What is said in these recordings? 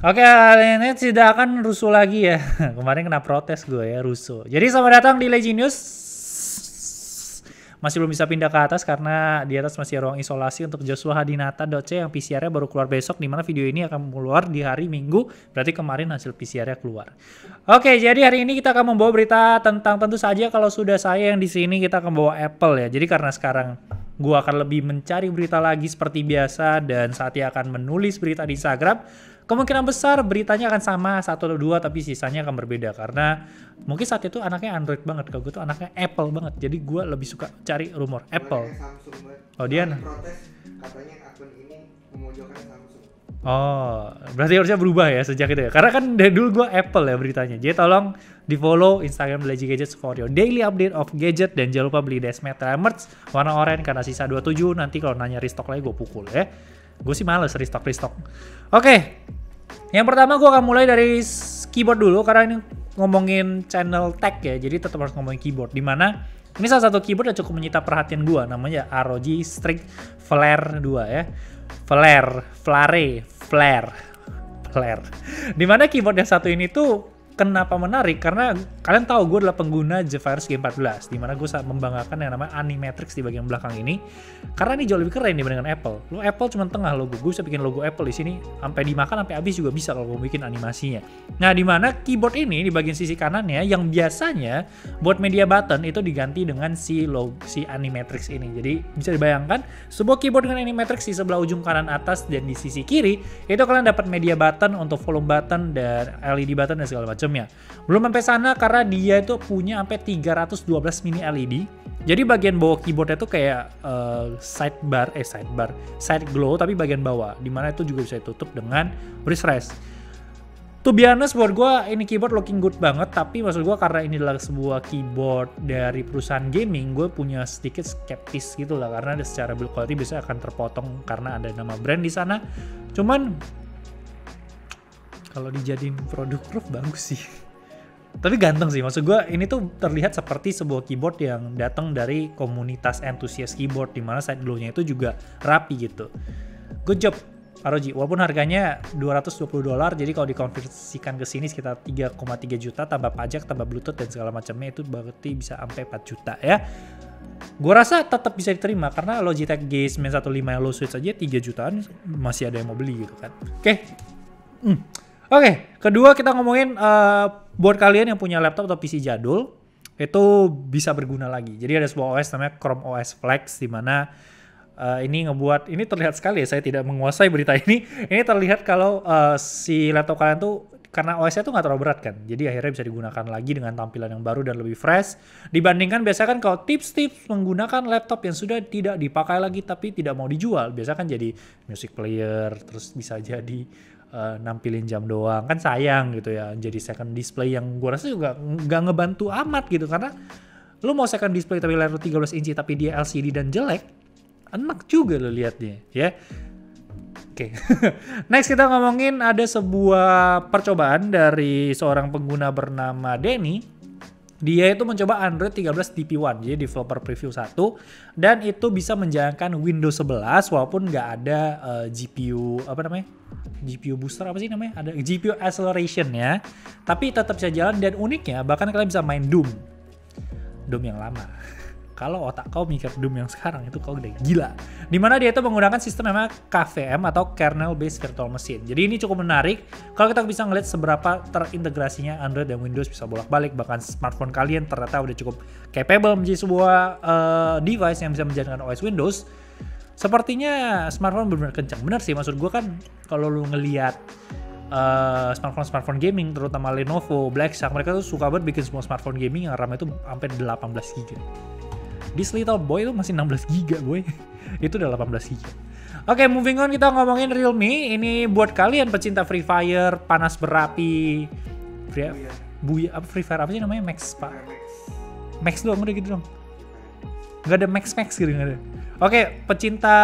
Oke, kali ini tidak akan rusuh lagi ya. Kemarin kena protes gue ya, rusuh. Jadi selamat datang di Legend News. Masih belum bisa pindah ke atas karena di atas masih ruang isolasi untuk Joshua Hadinata Doce yang PCR-nya baru keluar besok, dimana video ini akan keluar di hari Minggu, berarti kemarin hasil PCR-nya keluar. Oke, jadi hari ini kita akan membawa berita tentang, tentu saja kalau sudah saya yang di sini kita akan bawa Apple ya. Jadi karena sekarang gua akan lebih mencari berita lagi seperti biasa dan saatnya akan menulis berita di Instagram. Kemungkinan besar beritanya akan sama satu atau dua, tapi sisanya akan berbeda karena mungkin saat itu anaknya Android banget, kalau gue tuh anaknya Apple banget, jadi gue lebih suka cari rumor Apple. Oh dia protes katanya akun ini memojokkan Samsung. Oh berarti harusnya berubah ya sejak itu ya, karena kan dari dulu gue Apple ya beritanya. Jadi tolong di follow Instagram Legend Gadgets for your daily update of gadget, dan jangan lupa beli Desmet merch warna oranye karena sisa 27. Nanti kalau nanya restock lagi gue pukul ya. Gue sih males restock. Oke, yang pertama gue akan mulai dari keyboard dulu karena ini ngomongin channel tech ya, jadi tetap harus ngomongin keyboard. Dimana ini salah satu keyboard yang cukup menyita perhatian gue, namanya ROG Strix Flare 2 ya. Flare. Dimana keyboard yang satu ini tuh kenapa menarik? Karena kalian tahu gue adalah pengguna Zephyrus G14, dimana gue sangat membanggakan yang namanya Animatrix di bagian belakang ini, karena ini jauh lebih keren dibandingkan Apple. Lo Apple cuma tengah logo, gue bisa bikin logo Apple di sini, sampai dimakan sampai habis juga bisa kalau gue bikin animasinya. Nah, dimana keyboard ini di bagian sisi kanannya yang biasanya buat media button itu diganti dengan si Animatrix ini. Jadi bisa dibayangkan sebuah keyboard dengan Animatrix di sebelah ujung kanan atas dan di sisi kiri itu kalian dapat media button untuk volume button dan LED button dan segala macam. Belum sampai sana karena dia itu punya sampai 312 mini LED. Jadi bagian bawah keyboardnya itu kayak side glow tapi bagian bawah, dimana itu juga bisa ditutup dengan refresh. To be honest, buat gue ini keyboard looking good banget, tapi maksud gue karena ini adalah sebuah keyboard dari perusahaan gaming, gue punya sedikit skeptis gitu lah, karena secara build quality biasanya akan terpotong karena ada nama brand di sana. Cuman kalau dijadiin produk proof bagus sih. Tapi ganteng sih, maksud gue ini tuh terlihat seperti sebuah keyboard yang datang dari komunitas entusias keyboard, dimana side glow-nya itu juga rapi gitu. Good job ROG, walaupun harganya $220, jadi kalau dikonversikan ke sini sekitar 3,3 juta tambah pajak, tambah bluetooth dan segala macamnya, itu berarti bisa sampai 4 juta ya. Gue rasa tetap bisa diterima karena Logitech G915 yang low switch aja 3 jutaan masih ada yang mau beli gitu kan. Oke, kedua kita ngomongin buat kalian yang punya laptop atau PC jadul, itu bisa berguna lagi. Jadi ada sebuah OS namanya Chrome OS Flex, di mana ini ngebuat, ini terlihat sekali ya, saya tidak menguasai berita ini. Ini terlihat kalau si laptop kalian tuh, karena OS-nya tuh nggak terlalu berat kan, jadi akhirnya bisa digunakan lagi dengan tampilan yang baru dan lebih fresh. Dibandingkan biasanya kan kalau tips-tips menggunakan laptop yang sudah tidak dipakai lagi tapi tidak mau dijual, biasanya kan jadi music player, terus bisa jadi nampilin jam doang, kan sayang gitu ya, jadi second display yang gue rasa juga nggak ngebantu amat gitu, karena lu mau second display tapi layar 13 inci tapi dia LCD dan jelek, enak juga lo liatnya ya. Oke. Next kita ngomongin ada sebuah percobaan dari seorang pengguna bernama Denny. Dia itu mencoba Android 13 DP1, jadi developer preview 1, dan itu bisa menjalankan Windows 11 walaupun nggak ada GPU GPU booster apa sih namanya? Ada GPU acceleration ya. Tapi tetap bisa jalan, dan uniknya bahkan kalian bisa main Doom yang lama. Kalau otak kau mikir Doom yang sekarang itu kau udah gila. Dimana dia itu menggunakan sistem namanya KVM atau Kernel Based Virtual Machine. Jadi ini cukup menarik kalau kita bisa ngeliat seberapa terintegrasinya Android dan Windows bisa bolak-balik. Bahkan smartphone kalian ternyata udah cukup capable menjadi sebuah device yang bisa menjalankan OS Windows. Sepertinya smartphone benar-benar kencang. Bener sih, maksud gue kan kalau lu ngeliat smartphone gaming, terutama Lenovo, Black Shark, mereka tuh suka banget bikin semua smartphone gaming yang RAM-nya tuh sampai 18 GB. This little boy itu masih 16 GB boy. Itu udah 18 GB. Oke, moving on, kita ngomongin Realme. Ini buat kalian pecinta Free Fire, panas berapi, Free Fire apa sih namanya? Max doang, udah gitu dong. Gak ada Max gitu, gak ada. Oke, pecinta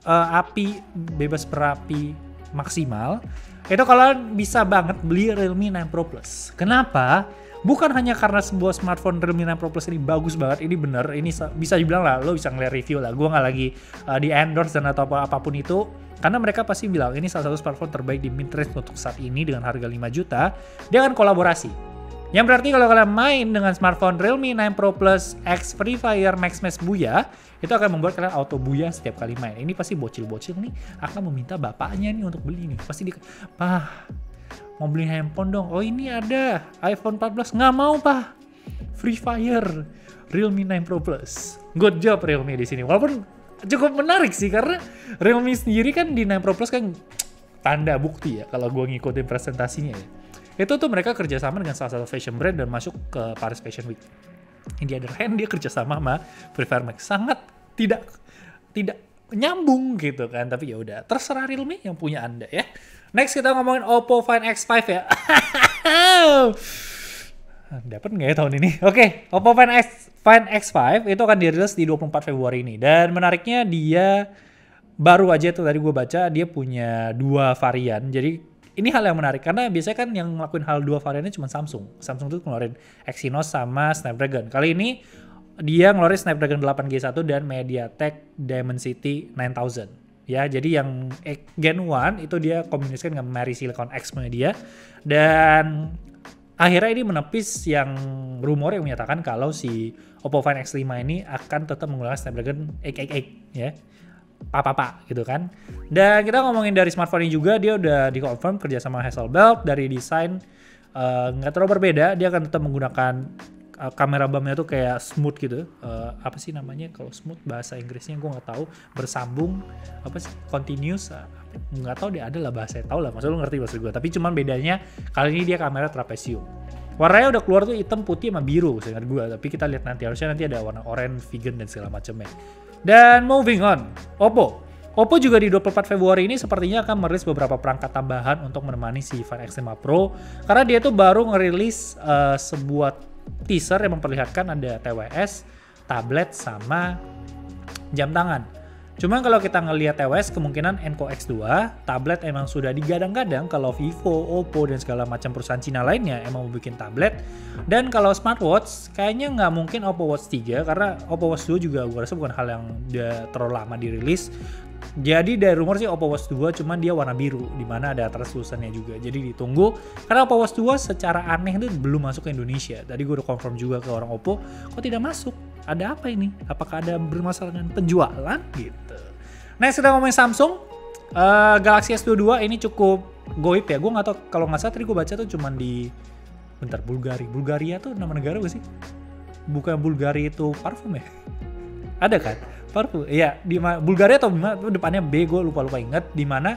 api, bebas berapi maksimal, itu kalian bisa banget beli Realme 9 Pro Plus. Kenapa? Bukan hanya karena sebuah smartphone Realme 9 Pro Plus ini bagus banget, ini bener, ini bisa dibilang lah, lo bisa ngeliat review lah, gue gak lagi di endorse dan atau apapun itu, karena mereka pasti bilang ini salah satu smartphone terbaik di mid-range untuk saat ini dengan harga 5 juta, dia akan kolaborasi. Yang berarti kalau kalian main dengan smartphone Realme 9 Pro Plus X Free Fire Max Max Booyah, itu akan membuat kalian auto booyah setiap kali main. Ini pasti bocil-bocil nih akan meminta bapaknya nih untuk beli nih. Pasti "Pah, mau beli handphone dong. Oh ini ada iPhone 14. Nggak mau, Pak. Free Fire Realme 9 Pro Plus." Good job Realme di sini. Walaupun cukup menarik sih karena Realme sendiri kan di 9 Pro Plus kan tanda bukti ya kalau gue ngikutin presentasinya ya. Itu tuh mereka kerjasama dengan salah satu fashion brand dan masuk ke Paris Fashion Week. In the other hand, dia kerjasama sama Free Fire Max. Sangat tidak nyambung gitu kan. Tapi ya udah, terserah Realme yang punya Anda ya. Next kita ngomongin Oppo Find X5 ya. Dapat nggak ya tahun ini? Oke, Oppo Find X5 itu akan dirilis di 24 Februari ini. Dan menariknya dia baru aja tuh tadi gue baca dia punya 2 varian. Jadi ini hal yang menarik karena biasanya kan yang ngelakuin hal 2 variannya cuma Samsung. Samsung tuh ngeluarin Exynos sama Snapdragon. Kali ini dia ngeluarin Snapdragon 8G1 dan MediaTek Dimensity 9000. Ya, jadi yang Gen 1 itu dia komunikasikan dengan Mary Silicon X-nya dia. Dan akhirnya ini menepis yang rumor yang menyatakan kalau si Oppo Find X5 ini akan tetap menggunakan Snapdragon 888 ya. Apa gitu kan. Dan kita ngomongin dari smartphone ini juga, dia udah dikonfirm kerja sama Hasselblad. Dari desain nggak terlalu berbeda, dia akan tetap menggunakan kamera bump-nya tuh kayak smooth gitu. Apa sih namanya kalau smooth bahasa Inggrisnya gue nggak tahu. Bersambung apa sih, continuous, nggak tahu, dia ada lah bahasa, tahu lah maksud lu ngerti maksud gue. Tapi cuman bedanya kali ini dia kamera trapesium. Warnanya udah keluar tuh hitam, putih, sama biru seingat gue. Tapi kita lihat nanti, harusnya nanti ada warna oranye, vegan dan segala macamnya. Dan moving on, Oppo juga di 24 Februari ini sepertinya akan merilis beberapa perangkat tambahan untuk menemani si Find X5 Pro. Karena dia tuh baru ngerilis sebuah teaser yang memperlihatkan ada TWS, tablet, sama jam tangan. Cuma kalau kita ngelihat TWS, kemungkinan Enco X2, tablet emang sudah digadang-gadang kalau Vivo, Oppo, dan segala macam perusahaan Cina lainnya emang mau bikin tablet. Dan kalau smartwatch, kayaknya nggak mungkin Oppo Watch 3, karena Oppo Watch 2 juga gue rasa bukan hal yang udah terlalu lama dirilis. Jadi dari rumor sih Oppo Watch 2 cuman dia warna biru, dimana ada translucennya juga. Jadi ditunggu, karena Oppo Watch 2 secara aneh itu belum masuk ke Indonesia. Tadi gue udah confirm juga ke orang Oppo, kok tidak masuk? Ada apa ini? Apakah ada bermasalah dengan penjualan gitu? Next kita ngomongin Samsung. Galaxy S22 ini cukup goib ya. Gue nggak tahu, kalau nggak salah tadi gue baca tuh cuman di Bulgaria tuh nama negara gak sih? Bukan Bulgaria itu parfum ya? Ada kan? Parfum. Iya, di Bulgaria atau depannya B, gue lupa inget. Di mana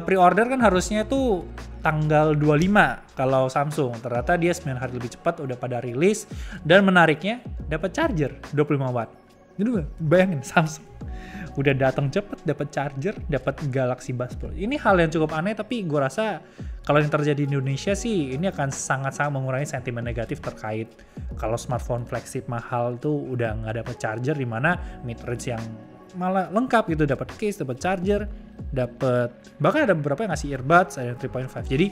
pre-order kan harusnya tuh tanggal 25 kalau Samsung. Ternyata dia 9 hari lebih cepat udah pada rilis. Dan menariknya dapat charger 25 watt. Jadi bayangin Samsung udah datang cepet, dapat charger, dapat Galaxy Buds Pro. Ini hal yang cukup aneh, tapi gue rasa kalau yang terjadi di Indonesia sih ini akan sangat-sangat mengurangi sentimen negatif terkait kalau smartphone flagship mahal tuh udah nggak dapat charger, di mana mid range yang malah lengkap gitu, dapat case, dapat charger, dapat bahkan ada beberapa yang ngasih earbuds, ada yang 3.5. Jadi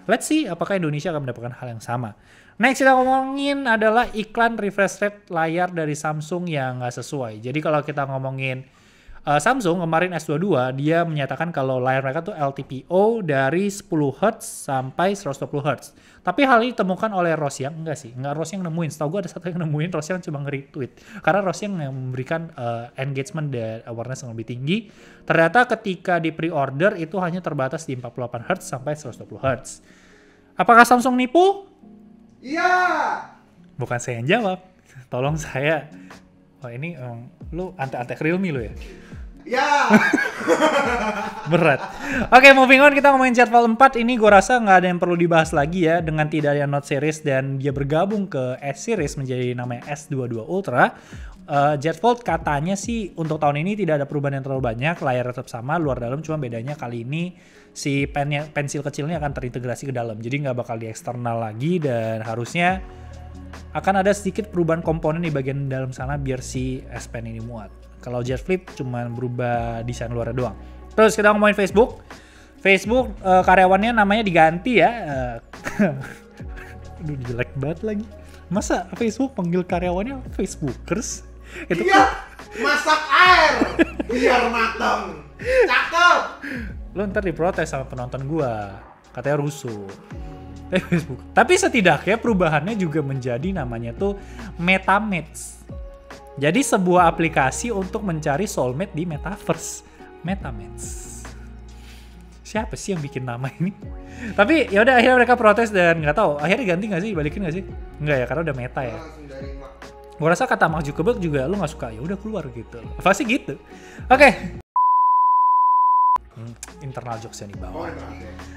let's see apakah Indonesia akan mendapatkan hal yang sama. Next kita ngomongin adalah iklan refresh rate layar dari Samsung yang nggak sesuai. Jadi kalau kita ngomongin Samsung kemarin S22 dia menyatakan kalau layar mereka tuh LTPO dari 10 Hz sampai 120 Hz. Tapi hal ini ditemukan oleh Rosyang, enggak Rosyang nemuin. Setahu gue ada satu yang nemuin, Rosyang cuma nge-retweet. Karena Rosyang yang memberikan engagement dan awareness yang lebih tinggi. Ternyata ketika di pre-order itu hanya terbatas di 48 Hz sampai 120 Hz. Apakah Samsung nipu? Iya. Bukan saya yang jawab. Tolong saya. Wah ini lu antek-antek Realme lu ya? Ya. Berat. Oke, moving on, kita ngomongin Z Fold 4. Ini gue rasa nggak ada yang perlu dibahas lagi ya. Dengan tidak ada Note series dan dia bergabung ke S series menjadi namanya S22 Ultra. Z Fold katanya sih untuk tahun ini tidak ada perubahan yang terlalu banyak. Layar tetap sama, luar dalam, cuma bedanya kali ini si pensil kecilnya akan terintegrasi ke dalam. Jadi nggak bakal di eksternal lagi dan harusnya akan ada sedikit perubahan komponen di bagian dalam sana biar si S Pen ini muat. Kalau Z Flip cuma berubah desain luarnya doang. Terus kita ngomongin Facebook. Facebook karyawannya namanya diganti ya. Aduh jelek banget lagi. Masa Facebook panggil karyawannya Facebookers? Itu iya, masak air biar matang. Cakep. Lu ntar diprotes sama penonton gua, katanya rusuh. Facebook. Tapi setidaknya perubahannya juga menjadi namanya tuh MetaMates. Jadi sebuah aplikasi untuk mencari soulmate di metaverse. MetaMates. Siapa sih yang bikin nama ini? Tapi ya udah akhirnya mereka protes dan nggak tahu akhirnya ganti nggak sih, balikin nggak sih? Nggak ya, karena udah meta ya. Langsung dari mak. Gue rasa kata Mark Zuckerberg juga lu nggak suka ya udah keluar gitu. Pasti gitu. Oke. Internal jokes nih bawah.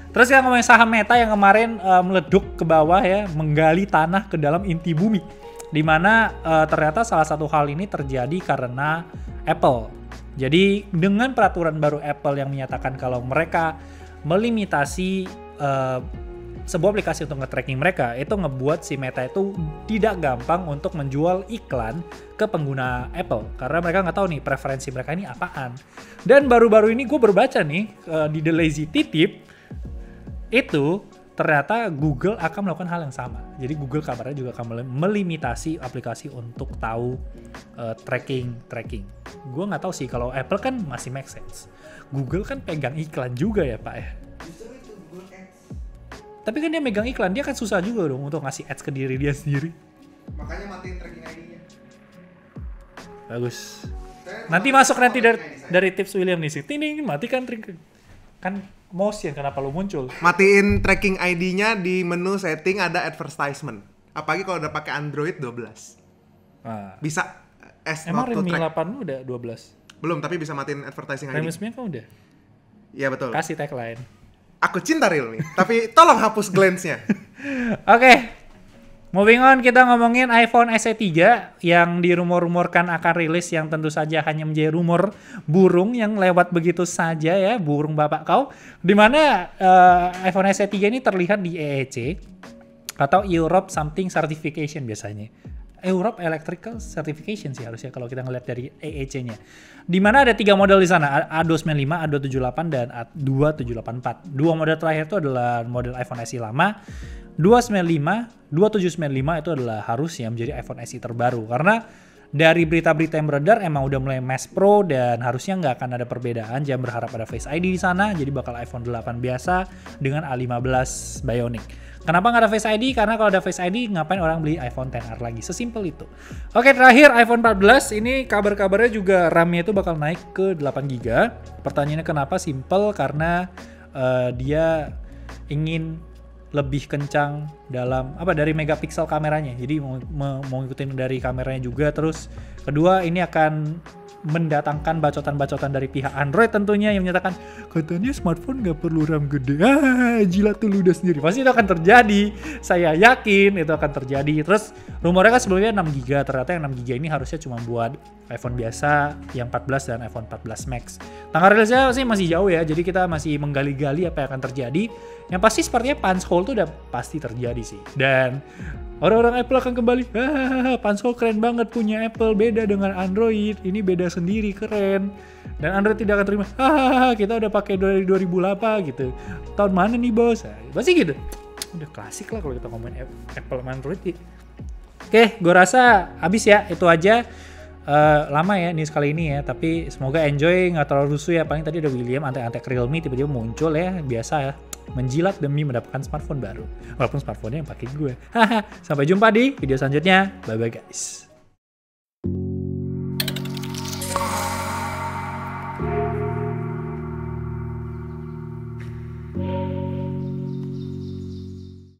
Terus yang ngomongin saham Meta yang kemarin meleduk ke bawah ya, menggali tanah ke dalam inti bumi. Dimana ternyata salah satu hal ini terjadi karena Apple. Jadi dengan peraturan baru Apple yang menyatakan kalau mereka melimitasi sebuah aplikasi untuk nge-tracking mereka, itu ngebuat si Meta itu tidak gampang untuk menjual iklan ke pengguna Apple. Karena mereka nggak tahu nih preferensi mereka ini apaan. Dan baru-baru ini gue berbaca nih di The Lazy Titip, itu ternyata Google akan melakukan hal yang sama. Jadi Google kabarnya juga akan melimitasi aplikasi untuk tahu tracking. Gue nggak tahu sih, kalau Apple kan masih make sense. Google kan pegang iklan juga ya Pak ya. Justru itu Google Ads. Tapi kan dia megang iklan, dia kan susah juga dong untuk ngasih ads ke diri dia sendiri. Makanya matiin tracking ID-nya. Bagus. Nanti masuk nanti dari tips William nih sih. Ini matikan tracking. Kan motion kenapa lu muncul? Matiin tracking ID-nya di menu setting ada advertisement. Apalagi kalau udah pakai Android 12. Nah. Bisa Emang not to Redmi track. 8 lu udah 12? Belum, tapi bisa matiin advertising ID. Redmi 9 kan udah? Iya betul. Kasih tagline. Aku cinta Realme, tapi tolong hapus glance-nya. Oke. Moving on, kita ngomongin iPhone SE 3 yang dirumor-rumorkan akan rilis, yang tentu saja hanya menjadi rumor burung yang lewat begitu saja ya, burung bapak kau. Dimana iPhone SE 3 ini terlihat di EEC atau Europe Something Certification biasanya. Europe Electrical Certification sih harusnya kalau kita ngeliat dari EEC-nya. Dimana ada 3 model di sana, A295, A278, dan A2784. Dua model terakhir itu adalah model iPhone SE lama. 295, 2795 itu adalah harusnya menjadi iPhone SE terbaru. Karena dari berita-berita yang beredar emang udah mulai mass pro dan harusnya nggak akan ada perbedaan. Jangan berharap ada Face ID di sana, jadi bakal iPhone 8 biasa dengan A15 Bionic. Kenapa nggak ada Face ID? Karena kalau ada Face ID, ngapain orang beli iPhone XR lagi? Sesimpel itu. Oke, terakhir iPhone 14. Ini kabar-kabarnya juga RAM-nya itu bakal naik ke 8GB. Pertanyaannya kenapa? Simple, karena dia ingin lebih kencang dalam dari megapiksel kameranya. Jadi mau ngikutin dari kameranya juga. Terus kedua, ini akan mendatangkan bacotan-bacotan dari pihak Android tentunya yang menyatakan katanya smartphone nggak perlu RAM gede. Jilat tuh ludah sendiri. Pasti itu akan terjadi. Saya yakin itu akan terjadi. Terus rumornya kan sebelumnya 6GB. Ternyata yang 6GB ini harusnya cuma buat iPhone biasa yang 14 dan iPhone 14 Max. Tanggal rilisnya sih masih jauh ya. Jadi kita masih menggali-gali apa yang akan terjadi. Yang pasti sepertinya punch hole tuh udah pasti terjadi sih. Dan orang-orang Apple akan kembali. Punch hole keren banget punya Apple, beda dengan Android. Ini beda sendiri, keren. Dan Android tidak akan terima. Kita udah pakai dari 2008 gitu. Tahun mana nih bos? Pasti gitu. Udah klasik lah kalau kita ngomongin Apple sama Android. Oke, gue rasa habis ya. Itu aja. Lama ya news kali ini ya, tapi semoga enjoy, nggak terlalu rusuh ya. Paling tadi ada William antek-antek Realme tiba-tiba muncul ya, biasa ya, menjilat demi mendapatkan smartphone baru walaupun smartphone-nya yang pakai gue. Sampai jumpa di video selanjutnya, bye bye guys.